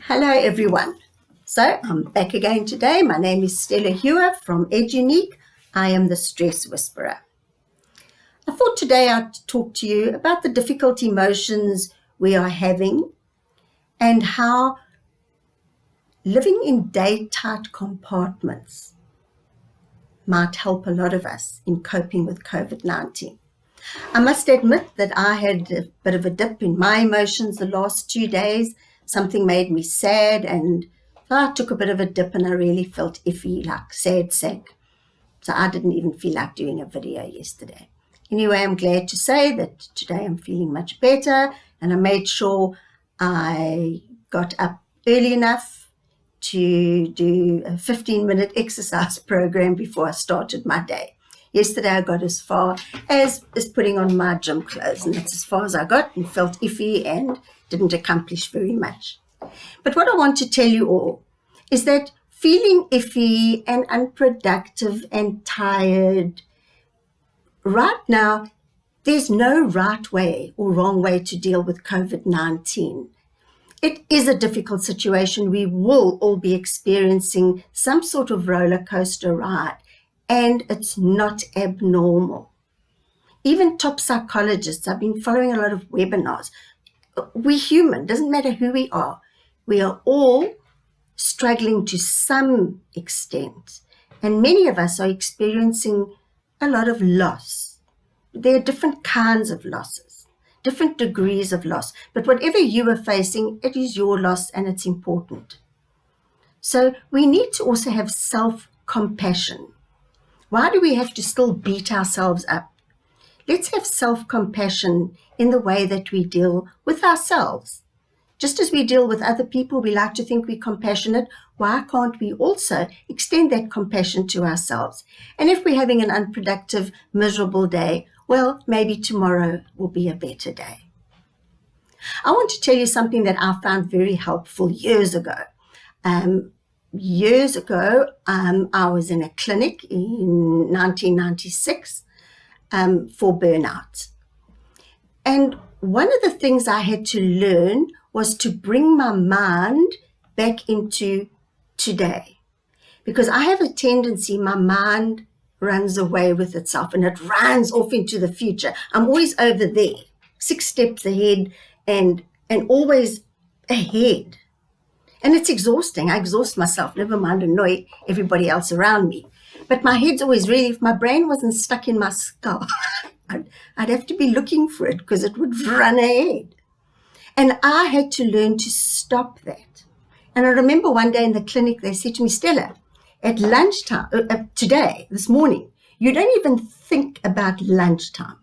Hello everyone. So I'm back again today. My name is Stella Hewer from EdUnique. I am the Stress Whisperer. I thought today I'd talk to you about the difficult emotions we are having and how living in daytight compartments might help a lot of us in coping with COVID-19. I must admit that I had a bit of a dip in my emotions the last 2 days. Something made me sad, and I took a bit of a dip and I really felt iffy, like sad sack. So I didn't even feel like doing a video yesterday. Anyway, I'm glad to say that today I'm feeling much better, and I made sure I got up early enough to do a 15-minute exercise program before I started my day. Yesterday I got as far as putting on my gym clothes, and that's as far as I got, and felt iffy and didn't accomplish very much. But what I want to tell you all is that feeling iffy and unproductive and tired, right now, there's no right way or wrong way to deal with COVID-19. It is a difficult situation. We will all be experiencing some sort of roller coaster ride, and it's not abnormal. Even top psychologists, I've been following a lot of webinars. We're human, doesn't matter who we are. We are all struggling to some extent, and many of us are experiencing a lot of loss. There are different kinds of losses, different degrees of loss, but whatever you are facing, it is your loss and it's important. So we need to also have self-compassion. Why do we have to still beat ourselves up? Let's have self-compassion in the way that we deal with ourselves. Just as we deal with other people, we like to think we're compassionate. Why can't we also extend that compassion to ourselves? And if we're having an unproductive, miserable day, well, maybe tomorrow will be a better day. I want to tell you something that I found very helpful years ago. I was in a clinic in 1996 for burnout. And one of the things I had to learn was to bring my mind back into today. Because I have a tendency, my mind runs away with itself and it runs off into the future. I'm always over there, 6 steps ahead and always ahead. And it's exhausting. I exhaust myself, never mind annoy everybody else around me. But my head's always really, if my brain wasn't stuck in my skull, I'd have to be looking for it because it would run ahead. And I had to learn to stop that. And I remember one day in the clinic, they said to me, Stella, at lunchtime, today, this morning, you don't even think about lunchtime.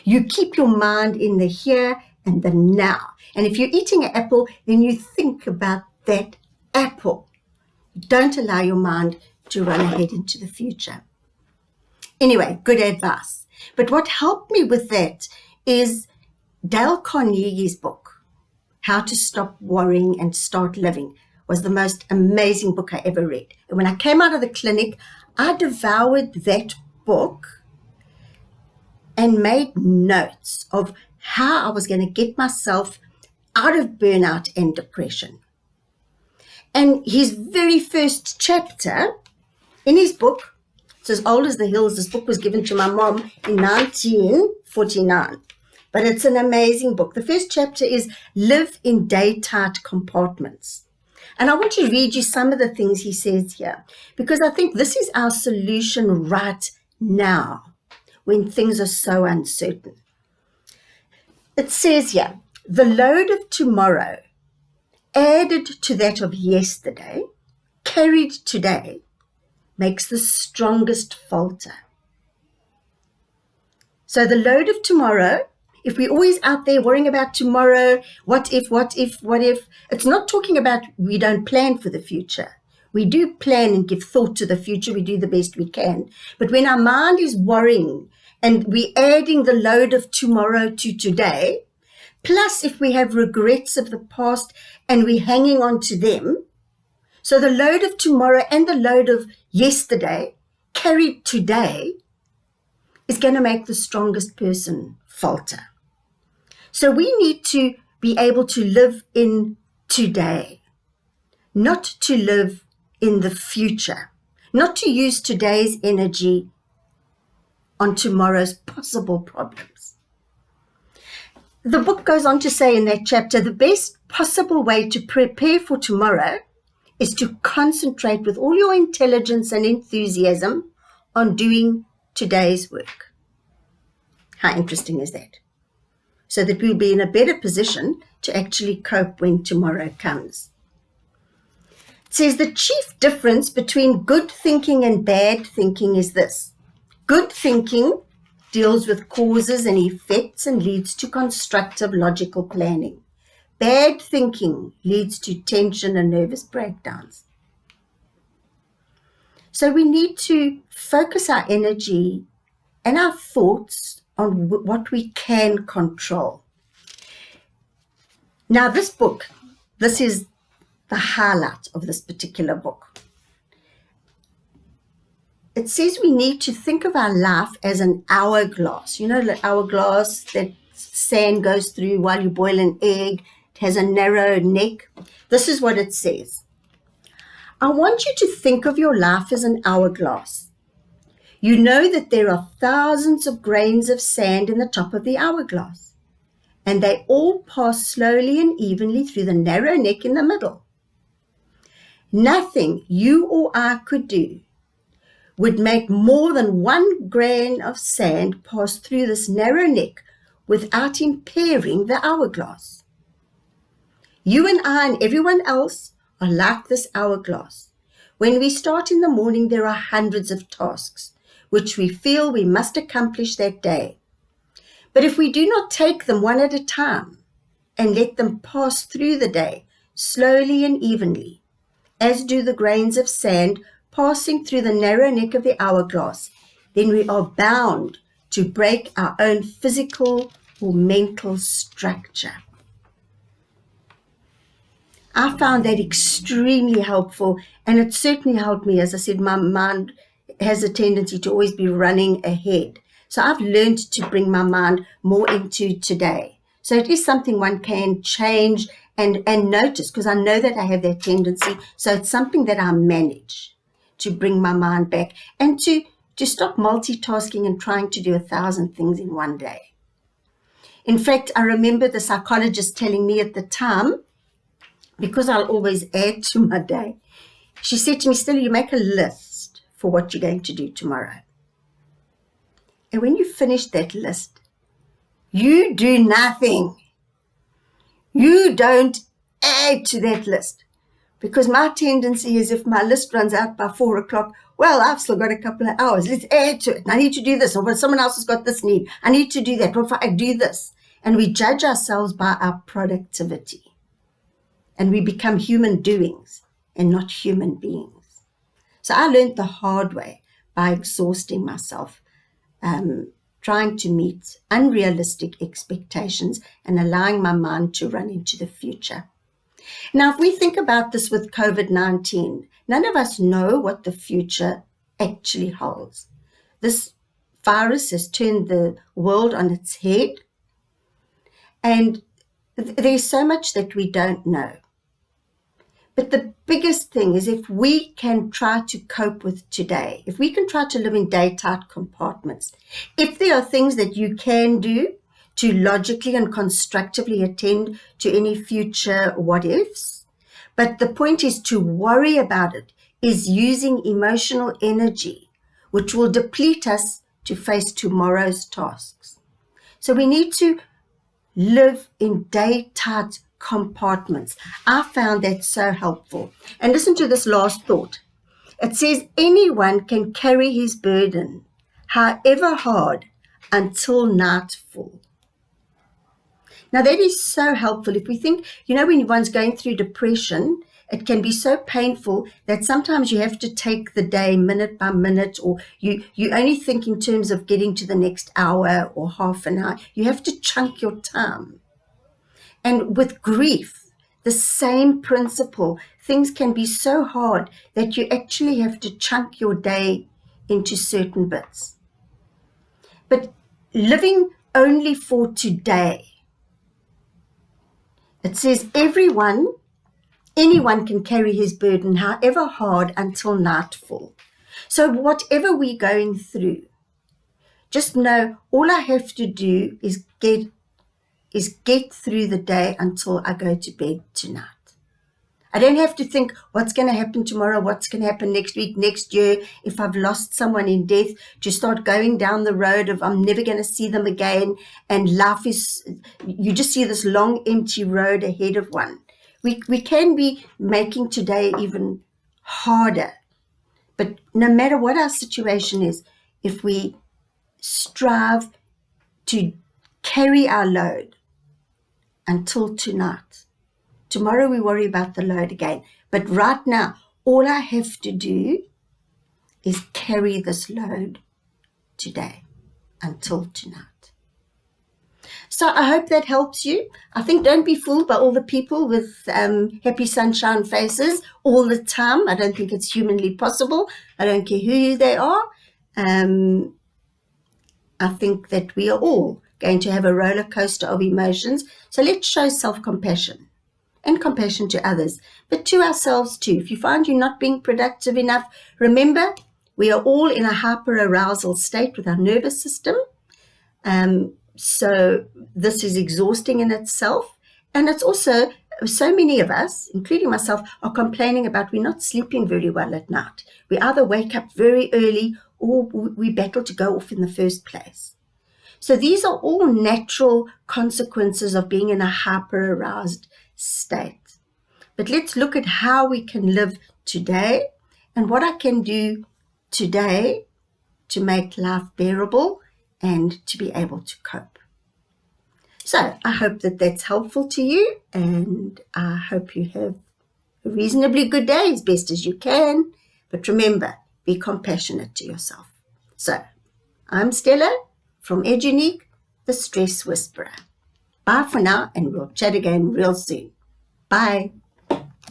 You keep your mind in the here and the now. And if you're eating an apple, then you think about that apple. Don't allow your mind to run ahead into the future. Anyway, good advice. But what helped me with that is Dale Carnegie's book, How to Stop Worrying and Start Living, was the most amazing book I ever read. And when I came out of the clinic, I devoured that book and made notes of how I was going to get myself out of burnout and depression. And his very first chapter in his book, it's as old as the hills. This book was given to my mom in 1949, but it's an amazing book. The first chapter is Live in Daytight Compartments. And I want to read you some of the things he says here, because I think this is our solution right now when things are so uncertain. It says here, the load of tomorrow added to that of yesterday, carried today, makes the strongest falter. So the load of tomorrow, if we're always out there worrying about tomorrow, what if, it's not talking about we don't plan for the future. We do plan and give thought to the future. We do the best we can. But when our mind is worrying and we're adding the load of tomorrow to today, plus if we have regrets of the past and we're hanging on to them, so the load of tomorrow and the load of yesterday carried today is going to make the strongest person falter. So we need to be able to live in today. not to live in the future, not to use today's energy on tomorrow's possible problems. The book goes on to say in that chapter, the best possible way to prepare for tomorrow is to concentrate with all your intelligence and enthusiasm on doing today's work. How interesting is that? So that we'll be in a better position to actually cope when tomorrow comes. It says the chief difference between good thinking and bad thinking is this. Good thinking deals with causes and effects and leads to constructive logical planning. Bad thinking leads to tension and nervous breakdowns. So we need to focus our energy and our thoughts on what we can control. Now this book, this is the highlight of this particular book. It says we need to think of our life as an hourglass. You know, the hourglass that sand goes through while you boil an egg. It has a narrow neck. This is what it says. I want you to think of your life as an hourglass. You know that there are thousands of grains of sand in the top of the hourglass, and they all pass slowly and evenly through the narrow neck in the middle. Nothing you or I could do would make more than 1 grain of sand pass through this narrow neck without impairing the hourglass. You and I and everyone else are like this hourglass. When we start in the morning, there are hundreds of tasks which we feel we must accomplish that day. But if we do not take them one at a time and let them pass through the day slowly and evenly, as do the grains of sand passing through the narrow neck of the hourglass, then we are bound to break our own physical or mental structure. I found that extremely helpful, and it certainly helped me. As I said, my mind has a tendency to always be running ahead. So I've learned to bring my mind more into today. So it is something one can change and notice, because I know that I have that tendency. So it's something that I manage to bring my mind back and to stop multitasking and trying to do 1,000 things in one day. In fact, I remember the psychologist telling me at the time, because I'll always add to my day, she said to me, Stella, you make a list for what you're going to do tomorrow. And when you finish that list, you do nothing. You don't add to that list. Because my tendency is, if my list runs out by 4 o'clock, well, I've still got a couple of hours. Let's add to it. I need to do this. Or what, someone else has got this need. I need to do that. What if I do this? And we judge ourselves by our productivity. And we become human doings and not human beings. So I learned the hard way by exhausting myself, trying to meet unrealistic expectations and allowing my mind to run into the future. Now, if we think about this with COVID-19, none of us know what the future actually holds. This virus has turned the world on its head, and there's so much that we don't know. But the biggest thing is, if we can try to cope with today, if we can try to live in daytight compartments, if there are things that you can do to logically and constructively attend to any future what-ifs, but the point is to worry about it is using emotional energy, which will deplete us to face tomorrow's tasks. So we need to live in daytight compartments. I found that so helpful. And listen to this last thought. It says, anyone can carry his burden, however hard, until nightfall. Now that is so helpful. If we think, when one's going through depression, it can be so painful that sometimes you have to take the day minute by minute, or you only think in terms of getting to the next hour or half an hour. You have to chunk your time. And with grief, the same principle. Things can be so hard that you actually have to chunk your day into certain bits. But living only for today, it says everyone anyone can carry his burden, however hard, until nightfall. So whatever we're going through, just know all I have to do is get through the day until I go to bed tonight. I don't have to think what's going to happen tomorrow, what's going to happen next week, next year, if I've lost someone in death, to start going down the road of I'm never going to see them again, and life is, you just see this long empty road ahead of one. We can be making today even harder, but no matter what our situation is, if we strive to carry our load until tonight, tomorrow we worry about the load again. But right now, all I have to do is carry this load today until tonight. So I hope that helps you. I think don't be fooled by all the people with happy sunshine faces all the time. I don't think it's humanly possible. I don't care who they are. I think that we are all going to have a roller coaster of emotions. So let's show self-compassion and compassion to others, but to ourselves too. If you find you're not being productive enough, remember, we are all in a hyper-arousal state with our nervous system. So this is exhausting in itself. And it's also, so many of us, including myself, are complaining about we're not sleeping very well at night. We either wake up very early or we battle to go off in the first place. So these are all natural consequences of being in a hyper-aroused state. But let's look at how we can live today and what I can do today to make life bearable and to be able to cope. So I hope that that's helpful to you, and I hope you have a reasonably good day as best as you can. But remember, be compassionate to yourself. So I'm Stella from Edunique, the Stress Whisperer. Bye for now, and we'll chat again real soon. Bye.